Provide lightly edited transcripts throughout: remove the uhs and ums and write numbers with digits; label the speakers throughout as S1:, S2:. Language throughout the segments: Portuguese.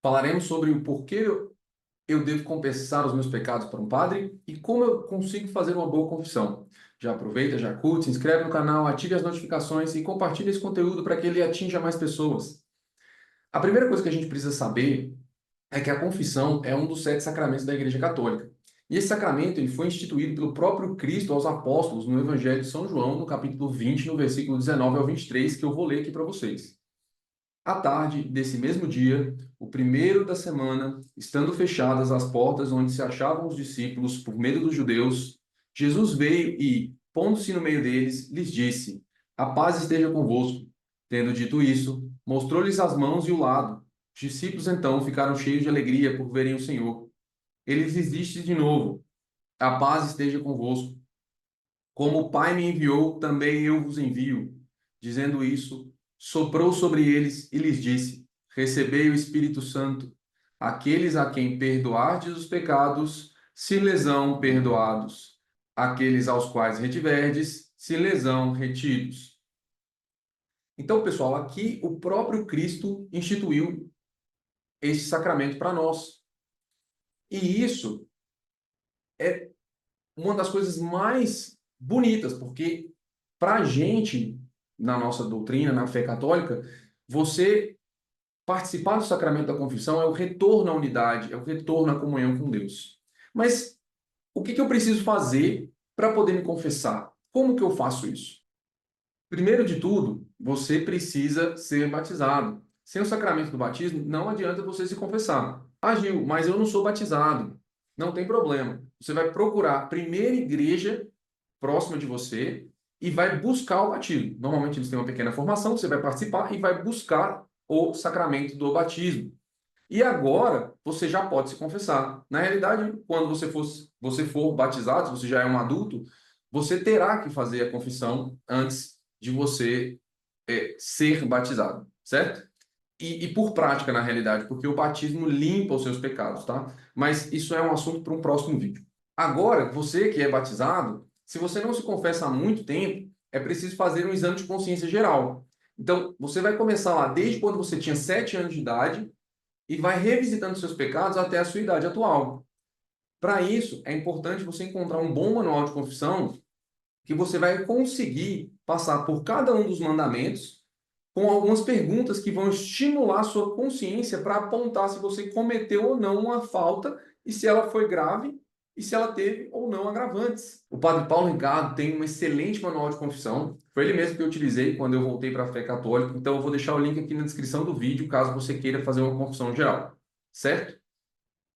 S1: Falaremos sobre o porquê eu devo confessar os meus pecados para um padre e como eu consigo fazer uma boa confissão. Já aproveita, já curte, se inscreve no canal, ative as notificações e compartilhe esse conteúdo para que ele atinja mais pessoas. A primeira coisa que a gente precisa saber é que a confissão é um dos 7 sacramentos da Igreja Católica. E esse sacramento ele foi instituído pelo próprio Cristo aos apóstolos no Evangelho de São João, no capítulo 20, no versículo 19 ao 23, que eu vou ler aqui para vocês. À tarde desse mesmo dia, o primeiro da semana, estando fechadas as portas onde se achavam os discípulos por medo dos judeus, Jesus veio e, pondo-se no meio deles, lhes disse: A paz esteja convosco. Tendo dito isso, mostrou-lhes as mãos e o lado. Os discípulos então ficaram cheios de alegria por verem o Senhor. Ele lhes disse de novo: A paz esteja convosco. Como o Pai me enviou, também eu vos envio. Dizendo isso, soprou sobre eles e lhes disse: Recebei o Espírito Santo. Aqueles a quem perdoardes os pecados, se lhes são perdoados. Aqueles aos quais retiverdes, se lhes são retidos. Então, pessoal, aqui o próprio Cristo instituiu esse sacramento para nós. E isso é uma das coisas mais bonitas, porque para a gente, na nossa doutrina, na fé católica, você participar do sacramento da confissão é o retorno à unidade, é o retorno à comunhão com Deus. Mas o que eu preciso fazer para poder me confessar? Como que eu faço isso? Primeiro de tudo, você precisa ser batizado. Sem o sacramento do batismo, não adianta você se confessar. Ah, Gil, mas eu não sou batizado. Não tem problema. Você vai procurar a primeira igreja próxima de você e vai buscar o batismo. Normalmente eles têm uma pequena formação, você vai participar e vai buscar o sacramento do batismo. E agora você já pode se confessar. Na realidade, quando você for batizado, se você já é um adulto, você terá que fazer a confissão antes de você ser batizado, certo? E por prática, na realidade, porque o batismo limpa os seus pecados, tá? Mas isso é um assunto para um próximo vídeo. Agora, você que é batizado, se você não se confessa há muito tempo, é preciso fazer um exame de consciência geral. Então, você vai começar lá desde quando você tinha 7 anos de idade e vai revisitando seus pecados até a sua idade atual. Para isso, é importante você encontrar um bom manual de confissão que você vai conseguir passar por cada um dos mandamentos com algumas perguntas que vão estimular a sua consciência para apontar se você cometeu ou não uma falta e se ela foi grave e se ela teve ou não agravantes. O padre Paulo Ricardo tem um excelente manual de confissão. Foi ele mesmo que eu utilizei quando eu voltei para a fé católica. Então eu vou deixar o link aqui na descrição do vídeo, caso você queira fazer uma confissão geral. Certo?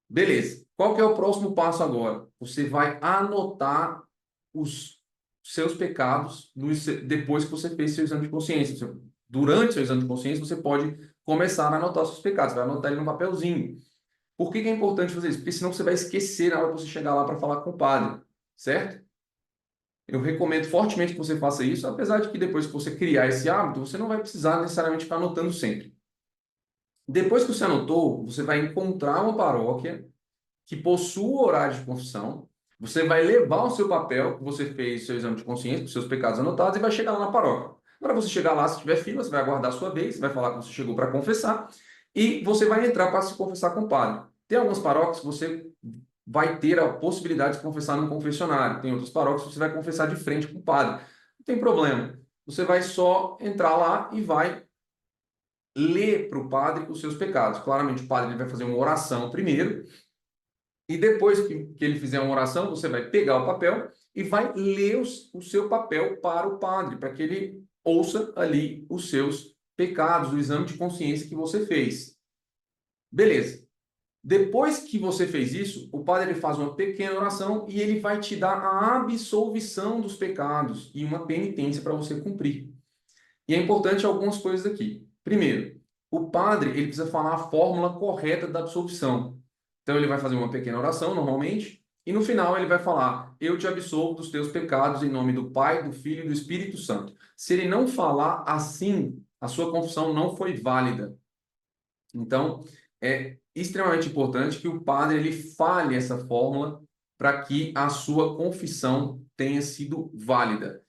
S1: Beleza. Qual que é o próximo passo agora? Você vai anotar os seus pecados depois que você fez seu exame de consciência. Durante seu exame de consciência, você pode começar a anotar os seus pecados. Vai anotar ele num papelzinho. Por que é importante fazer isso? Porque senão você vai esquecer na hora que você chegar lá para falar com o padre, certo? Eu recomendo fortemente que você faça isso, apesar de que depois que você criar esse hábito, você não vai precisar necessariamente ficar anotando sempre. Depois que você anotou, você vai encontrar uma paróquia que possua horário de confissão, você vai levar o seu papel que você fez seu exame de consciência, com seus pecados anotados, e vai chegar lá na paróquia. Para você chegar lá, se tiver fila, você vai aguardar a sua vez, vai falar que você chegou para confessar, e você vai entrar para se confessar com o padre. Tem algumas paróquias que você vai ter a possibilidade de confessar no confessionário. Tem outras paróquias que você vai confessar de frente com o padre. Não tem problema. Você vai só entrar lá e vai ler para o padre os seus pecados. Claramente, o padre ele vai fazer uma oração primeiro, e depois que ele fizer uma oração, você vai pegar o papel e vai ler o seu papel para o padre, para que ele ouça ali os seus pecados, o exame de consciência que você fez. Beleza. Depois que você fez isso, o padre ele faz uma pequena oração e ele vai te dar a absolvição dos pecados e uma penitência para você cumprir. E é importante algumas coisas aqui. Primeiro, o padre ele precisa falar a fórmula correta da absolvição. Então ele vai fazer uma pequena oração, normalmente, e no final ele vai falar: Eu te absolvo dos teus pecados em nome do Pai, do Filho e do Espírito Santo. Se ele não falar assim, a sua confissão não foi válida. Então, é extremamente importante que o padre ele fale essa fórmula para que a sua confissão tenha sido válida.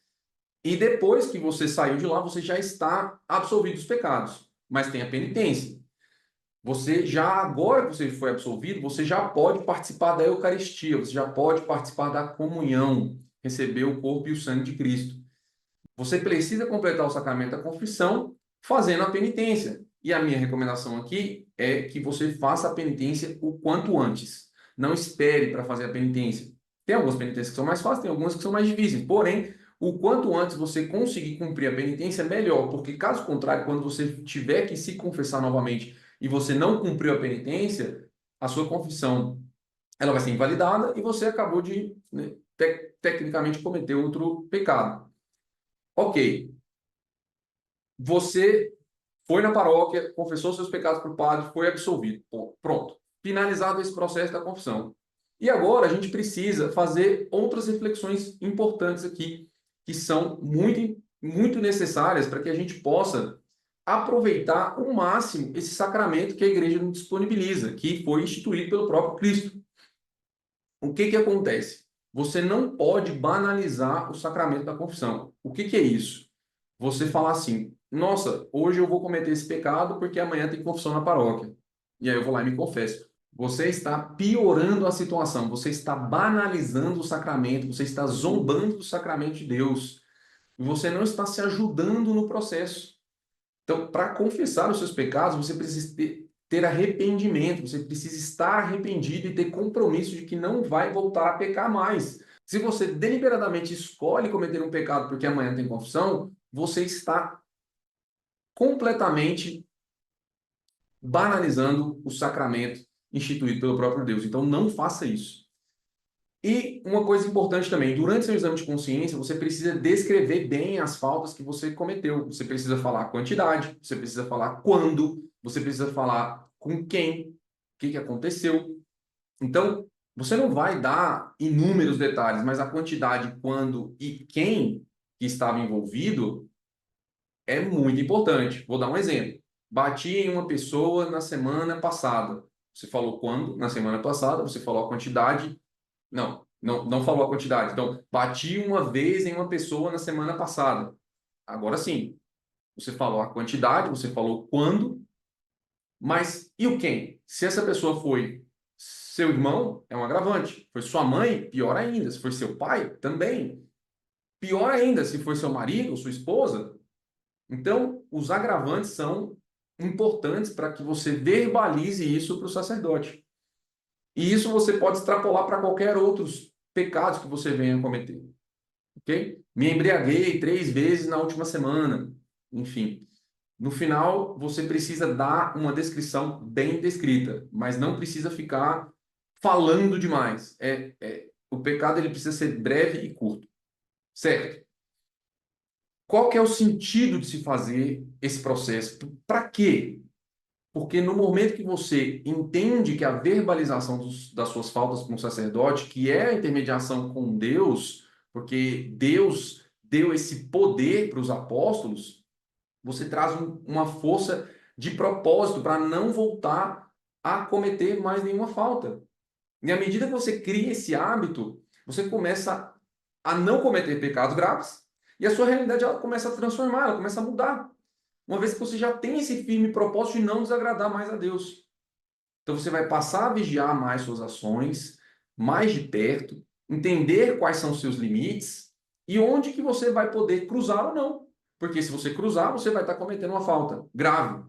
S1: E depois que você saiu de lá, você já está absolvido dos pecados, mas tem a penitência. você já, agora que você foi absolvido, você já pode participar da Eucaristia, você já pode participar da comunhão, receber o corpo e o sangue de Cristo. Você precisa completar o sacramento da confissão fazendo a penitência. E a minha recomendação aqui é que você faça a penitência o quanto antes. Não espere para fazer a penitência. Tem algumas penitências que são mais fáceis, tem algumas que são mais difíceis. Porém, o quanto antes você conseguir cumprir a penitência, melhor. Porque, caso contrário, quando você tiver que se confessar novamente e você não cumpriu a penitência, a sua confissão ela vai ser invalidada e você acabou de, né, tecnicamente, cometer outro pecado. Ok, você foi na paróquia, confessou seus pecados para o padre, foi absolvido. Pô, pronto. Finalizado esse processo da confissão. E agora a gente precisa fazer outras reflexões importantes aqui, que são muito necessárias para que a gente possa aproveitar ao máximo esse sacramento que a igreja nos disponibiliza, que foi instituído pelo próprio Cristo. O que que acontece? Você não pode banalizar o sacramento da confissão. O que que é isso? Você falar assim, nossa, hoje eu vou cometer esse pecado porque amanhã tem confissão na paróquia. E aí eu vou lá e me confesso. Você está piorando a situação, você está banalizando o sacramento, você está zombando do sacramento de Deus. E você não está se ajudando no processo. Então, para confessar os seus pecados, você precisa ter arrependimento, você precisa estar arrependido e ter compromisso de que não vai voltar a pecar mais. Se você deliberadamente escolhe cometer um pecado porque amanhã tem confissão, você está completamente banalizando o sacramento instituído pelo próprio Deus. Então, não faça isso. E uma coisa importante também, durante seu exame de consciência, você precisa descrever bem as faltas que você cometeu. Você precisa falar a quantidade, você precisa falar quando, você precisa falar com quem, o que aconteceu. Então, você não vai dar inúmeros detalhes, mas a quantidade, quando e quem que estava envolvido é muito importante. Vou dar um exemplo. Bati em uma pessoa na semana passada. Você falou quando? Na semana passada, você falou a quantidade. Não falou a quantidade. Então, bati uma vez em uma pessoa na semana passada. Agora sim, você falou a quantidade, você falou quando, mas e o quem? Se essa pessoa foi seu irmão, é um agravante. Foi sua mãe, pior ainda. Se foi seu pai, também. Pior ainda, se foi seu marido ou sua esposa. Então, os agravantes são importantes para que você verbalize isso para o sacerdote. E isso você pode extrapolar para qualquer outros pecados que você venha a cometer. Ok? Me embriaguei 3 vezes na última semana. Enfim, no final você precisa dar uma descrição bem descrita, mas não precisa ficar falando demais. O pecado ele precisa ser breve e curto, certo? Qual que é o sentido de se fazer esse processo? Para quê? Porque no momento que você entende que a verbalização das suas faltas com o sacerdote, que é a intermediação com Deus, porque Deus deu esse poder para os apóstolos, você traz uma força de propósito para não voltar a cometer mais nenhuma falta. E à medida que você cria esse hábito, você começa a não cometer pecados graves e a sua realidade ela começa a transformar, ela começa a mudar. Uma vez que você já tem esse firme propósito de não desagradar mais a Deus. Então você vai passar a vigiar mais suas ações, mais de perto, entender quais são os seus limites e onde que você vai poder cruzar ou não. Porque se você cruzar, você vai estar cometendo uma falta grave.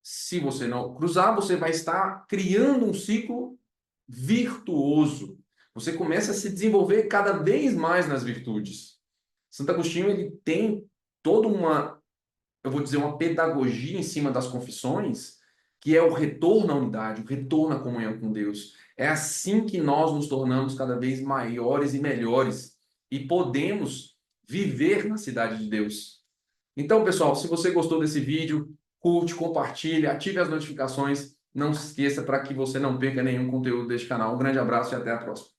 S1: Se você não cruzar, você vai estar criando um ciclo virtuoso. Você começa a se desenvolver cada vez mais nas virtudes. Santo Agostinho ele tem toda uma, eu vou dizer, uma pedagogia em cima das confissões, que é o retorno à unidade, o retorno à comunhão com Deus. É assim que nós nos tornamos cada vez maiores e melhores e podemos viver na cidade de Deus. Então, pessoal, se você gostou desse vídeo, curte, compartilhe, ative as notificações. Não se esqueça para que você não perca nenhum conteúdo deste canal. Um grande abraço e até a próxima.